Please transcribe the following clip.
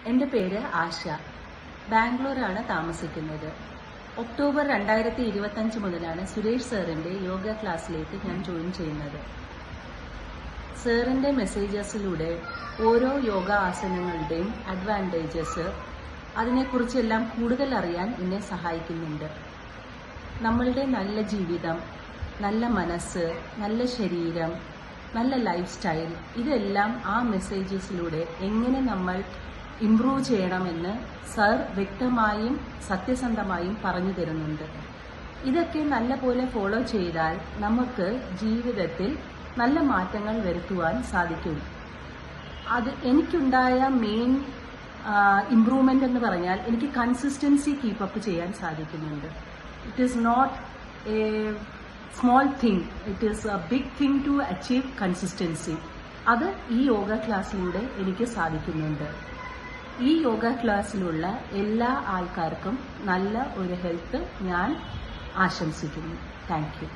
എൻ്റെ പേര് ആശ. ബാംഗ്ലൂരാണ് താമസിക്കുന്നത്. ഒക്ടോബർ 2025 മുതലാണ് സുരേഷ് സാറിൻ്റെ യോഗ ക്ലാസ്സിലേക്ക് ഞാൻ ജോയിൻ ചെയ്യുന്നത്. സാറിൻ്റെ മെസ്സേജസിലൂടെ ഓരോ യോഗ ആസനങ്ങളുടെയും അഡ്വാൻറ്റേജസ്, അതിനെക്കുറിച്ചെല്ലാം കൂടുതൽ അറിയാൻ എന്നെ സഹായിക്കുന്നുണ്ട്. നമ്മളുടെ നല്ല ജീവിതം, നല്ല മനസ്സ്, നല്ല ശരീരം, നല്ല ലൈഫ് സ്റ്റൈൽ, ഇതെല്ലാം ആ മെസ്സേജസിലൂടെ എങ്ങനെ നമ്മൾ ഇംപ്രൂവ് ചെയ്യണമെന്ന് സർ വ്യക്തമായും സത്യസന്ധമായും പറഞ്ഞു തരുന്നുണ്ട്. ഇതൊക്കെ നല്ലപോലെ ഫോളോ ചെയ്താൽ നമുക്ക് ജീവിതത്തിൽ നല്ല മാറ്റങ്ങൾ വരുത്തുവാൻ സാധിക്കും. എനിക്കുണ്ടായ മെയിൻ ഇംപ്രൂവ്മെൻ്റ് എന്ന് പറഞ്ഞാൽ എനിക്ക് കൺസിസ്റ്റൻസി കീപ്പപ്പ് ചെയ്യാൻ സാധിക്കുന്നുണ്ട്. It is not a small thing, it is a big thing to achieve consistency. അത് ഈ യോഗ ക്ലാസ്സിലൂടെ എനിക്ക് സാധിക്കുന്നുണ്ട്. ഈ യോഗ ക്ലാസ്സിലുള്ള എല്ലാ ആൾക്കാർക്കും നല്ല ഒരു ഹെൽത്ത് ഞാൻ ആശംസിക്കുന്നു. Thank you.